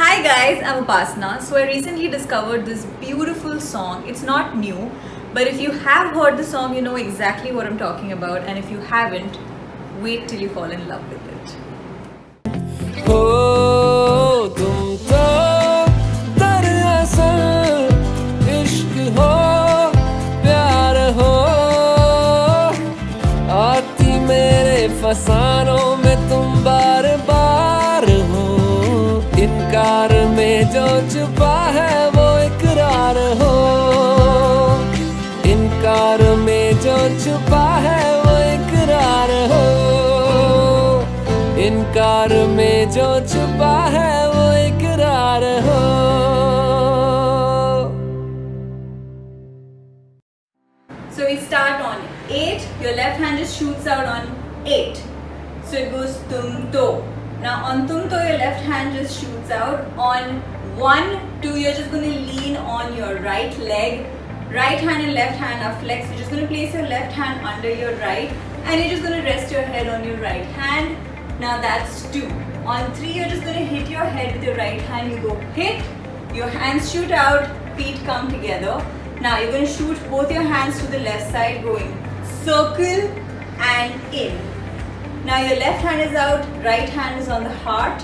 Hi guys, I'm Upasna. So I recently discovered this beautiful song. It's not new, but if you have heard the song, you know exactly what I'm talking about. And if you haven't, wait till you fall in love with it. हो तुम तो दरअसल इश्क हो प्यार हो आती मेरे फसानों में तुम बार बार हो इनकार में जो छुपा है वो इकरार हो इनकार में जो छुपा है वो इकरार हो इनकार में जो छुपा है वो इकरार हो So we start on 8. Your left hand just shoots out on 8. So it goes tum to. Now on tum to, your left hand just shoots out. On 1, 2, you're just going to lean on your right leg. Right hand and left hand are flexed. You're just going to place your left hand under your right, and you're just going to rest your head on your right hand. Now that's 2. On 3, you're just going to hit your head with your right hand. You go hit, your hands shoot out, feet come together. Now you're going to shoot both your hands to the left side, going circle and in. Now your left hand is out, right hand is on the heart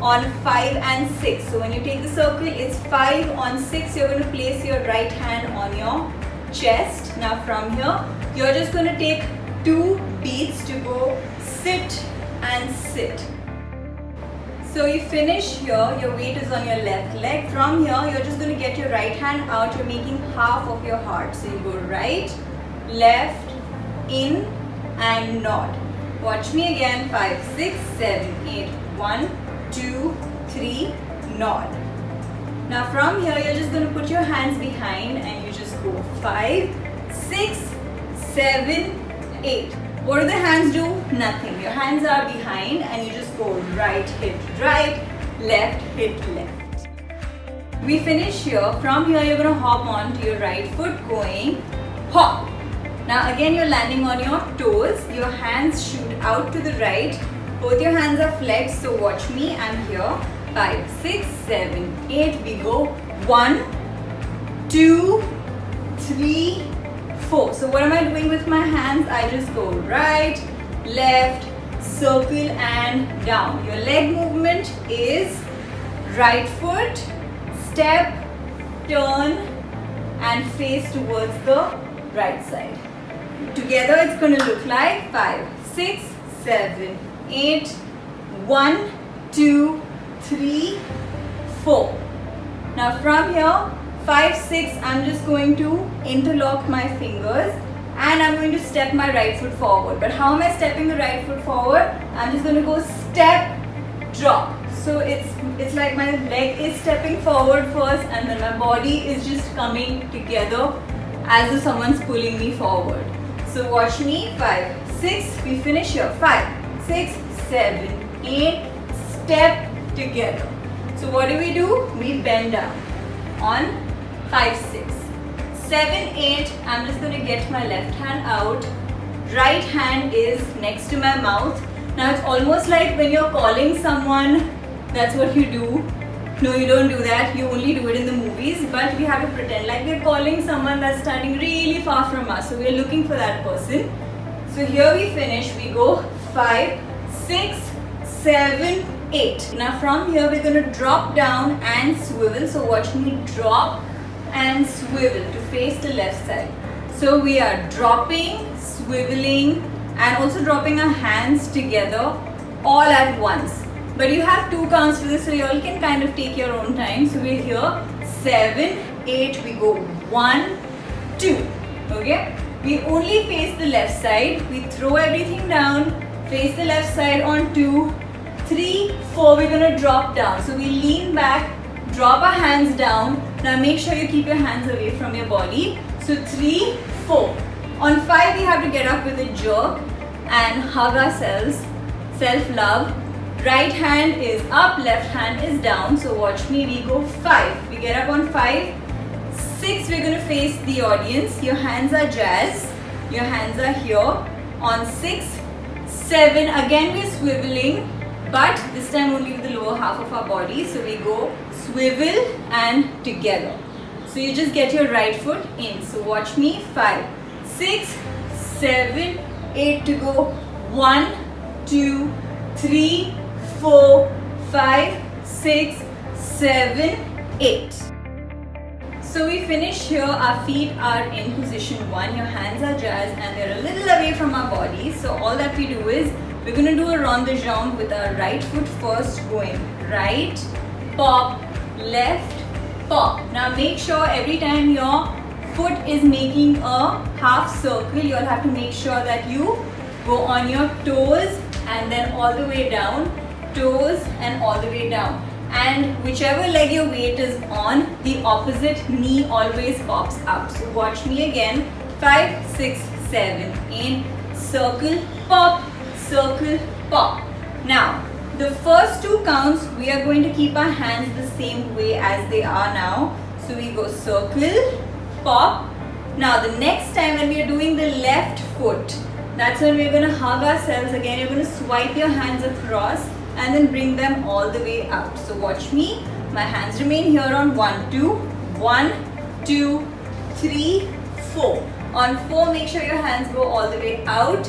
on 5 and 6. So when you take the circle, it's 5. On 6, you're going to place your right hand on your chest. Now from here, you're just going to take 2 beats to go sit and sit. So you finish here, your weight is on your left leg. From here, you're just going to get your right hand out. You're making half of your heart. So you go right, left, in and nod. Watch me again. 5, 6, 7, 8. 1, 2, 3, nod. Now from here, you're just going to put your hands behind and you just go 5, 6, 7, 8. What do the hands do? Nothing. Your hands are behind and you just go right, hit right, left, hit left. We finish here. From here, you're going to hop on to your right foot, going hop. Now again, you're landing on your toes. Your hands shoot out to the right. Both your hands are flexed. So watch me. I'm here. 5, 6, 7, 8. We go 1, 2, 3, 4. So what am I doing with my hands? I just go right, left, circle and down. Your leg movement is right foot, step, turn and face towards the right side. Together it's going to look like 5, 6, 7, 8, 1, 2, 3, 4. Now from here, 5, 6, I'm just going to interlock my fingers and I'm going to step my right foot forward. But how am I stepping the right foot forward? I'm just going to go step, drop. So it's like my leg is stepping forward first and then my body is just coming together as if someone's pulling me forward. So watch me. 5, 6, we finish here. 5, 6, 7, 8, step together. So what do? We bend down on 5, 6, 7, 8. I'm just going to get my left hand out. Right hand is next to my mouth. Now it's almost like when you're calling someone, that's what you do. No, you don't do that. You only do it in the movies. But we have to pretend like we're calling someone that's standing really far from us. So we're looking for that person. So here we finish. We go 5, 6, 7, 8. Now from here we're going to drop down and swivel. So watch me drop and swivel to face the left side. So we are dropping, swiveling and also dropping our hands together all at once. But you have 2 counts for this, so you all can kind of take your own time. So we're here 7, 8, we go 1, 2. Okay? We only face the left side. We throw everything down, face the left side on 2, 3, 4. We're going to drop down. So we lean back, drop our hands down. Now make sure you keep your hands away from your body. So 3, 4. On 5, we have to get up with a jerk and hug ourselves. Self-love. Right hand is up, left hand is down. So watch me, we go 5. We get up on 5. 6, we're going to face the audience. Your hands are jazz. Your hands are here. On 6, 7, again we're swiveling. but this time only with the lower half of our body. So we go swivel and together. So you just get your right foot in. So watch me. 5, 6, 7, 8 to go. 1, 2, 3, 4, 5, 6, 7, 8. So we finish here. Our feet are in position 1. Your hands are jazzed and they're a little away from our body. So all that we do is we're going to do a rond de jambe with our right foot first, going right, pop, left, pop. Now make sure every time your foot is making a half circle, you'll have to make sure that you go on your toes and then all the way down, toes and all the way down. And whichever leg your weight is on, the opposite knee always pops up. So watch me again. 5, 6, 7, 8, circle, pop, circle, pop. Now, the first 2 counts, we are going to keep our hands the same way as they are now. So we go circle, pop. Now the next time when we are doing the left foot, that's when we're going to hug ourselves again. You're going to swipe your hands across and then bring them all the way out. So watch me. My hands remain here on 1, 2, 1, 2, 3, 4. On 4, make sure your hands go all the way out.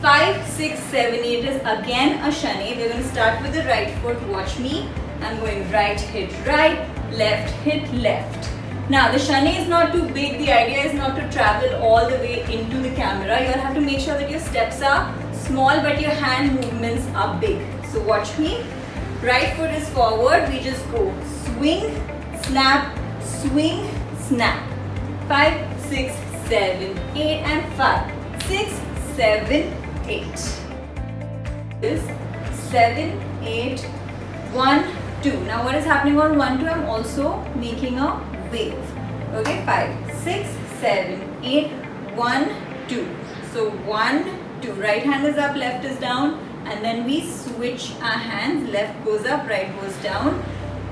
5, 6, 7, 8 is again a shane. We're going to start with the right foot. Watch me. I'm going right, hit right, left, hit left. Now the shane is not too big. The idea is not to travel all the way into the camera. You'll have to make sure that your steps are small but your hand movements are big. So watch me. Right foot is forward. We just go swing, snap, swing, snap. 5, 6, 7, 8 and 5, 6, 7, 8. This 7, 8, 1, 2. Now what is happening on 1, 2? I'm also making a wave. Okay, 5, 6, 7, 8, 1, 2. So 1, 2. Right hand is up, left is down. And then we switch our hands. Left goes up, right goes down.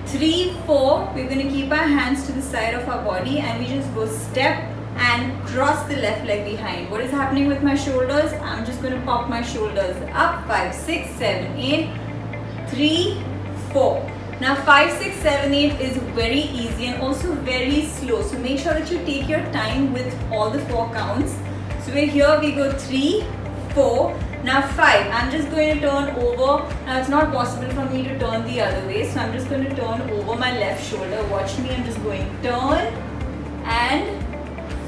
3, 4. We're going to keep our hands to the side of our body and we just go step and cross the left leg behind. What is happening with my shoulders? I'm just going to pop my shoulders up. 5, 6, 7, 8, 3, 4. Now 5, 6, 7, 8 is very easy and also very slow. So make sure that you take your time with all the 4 counts. So we're here, we go 3, 4. Now 5, I'm just going to turn over. Now it's not possible for me to turn the other way. So I'm just going to turn over my left shoulder. Watch me, I'm just going turn and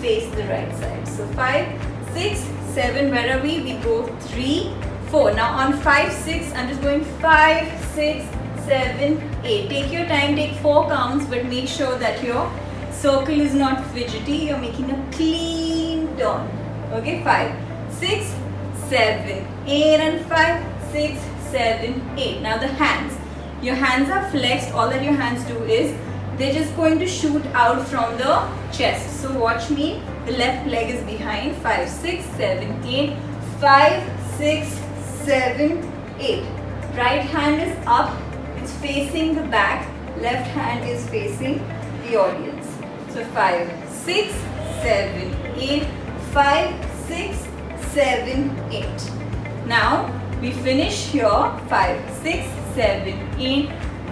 face the right side. So 5, 6, 7, where are we? We go 3, 4. Now on 5, 6, I'm just going 5, 6, 7, 8. Take your time, take 4 counts, but make sure that your circle is not fidgety. You're making a clean turn. Okay, 5, 6, 7, 8 and 5, 6, 7, 8. Now the hands. Your hands are flexed. All that your hands do is they're just going to shoot out from the chest. So watch me. The left leg is behind. 5, 6, 7, 8. 5, 6, 7, 8. Right hand is up. It's facing the back. Left hand is facing the audience. So 5, 6, 7, 8. 5, 6, 7, 8. Now we finish here. 5, 6, 7, 8.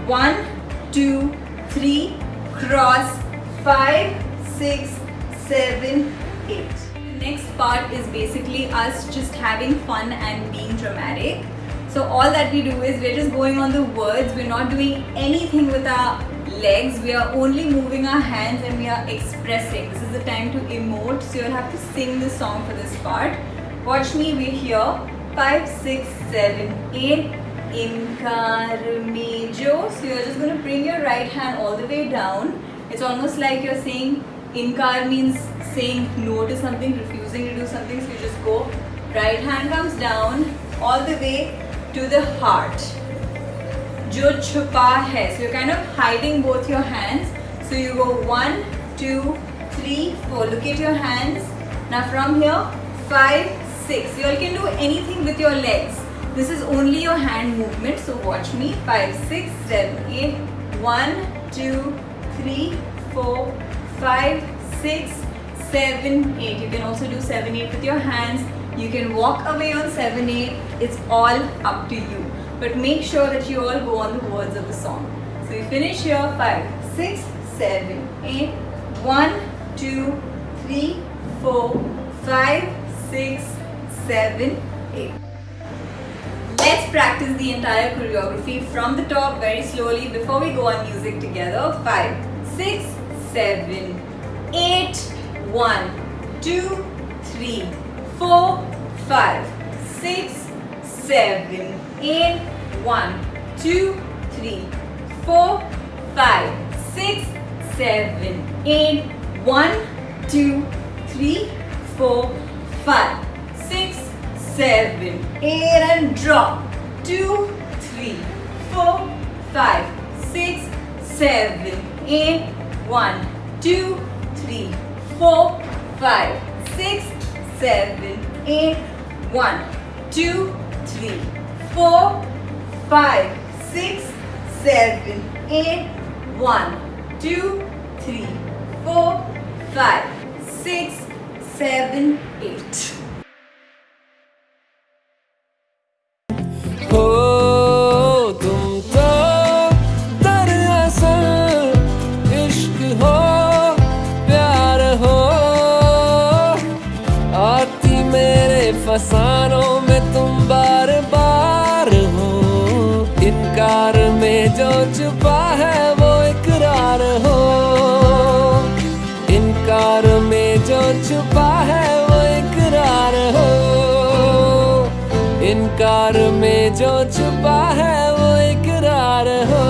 1, 2, 3. Cross. 5, 6, 7, 8. The next part is basically us just having fun and being dramatic. So all that we do is we're just going on the words. We're not doing anything with our legs. We are only moving our hands and we are expressing. This is the time to emote. So you'll have to sing the song for this part. Watch me, we're here. 5, 6, 7, 8. Inkar mein jo. So you're just going to bring your right hand all the way down. It's almost like you're saying inkar means saying no to something, refusing to do something. So you just go. Right hand comes down all the way to the heart. Jo chupa hai. So you're kind of hiding both your hands. So you go 1, 2, 3, 4. Look at your hands. Now from here, 5, 6. You all can do anything with your legs. This is only your hand movement. So watch me. 5, 6, 7, 8. 1, 2, 3, 4, 5, 6, 7, 8. You can also do 7, 8 with your hands. You can walk away on 7, 8. It's all up to you. but make sure that you all go on the words of the song. So we finish here. 5, 6, 7, 8. 1, 2, 3, 4, 5, 6, 7, 8. Let's practice the entire choreography from the top very slowly before we go on music together. 5, 6, 7, 8. 1, 2, 3, 4, 5, 6, 7, 8. 1, 2, 3, 4, 5, 6, 7, 8. 1, 2, 3, 4, 5, 6, 7, 8, and drop. 2, 3, 4, 5, 6, 7, 8. 1, 2, 3, 4, 5, 6, 7, 8. 1, 2, 3, 4, 5, 6, 7, 8. 1, 2, 3, 4, 5, 6, 7, 8. हो तुम तो दरअसल इश्क हो प्यार हो, आती मेरे फसानों में तुम बार बार हो, इनकार में जो छुपा है वो इकरार हो, इनकार में जो छुपा है वो इकरार हो, इनकार में जो छुपा है वो इकरार हो।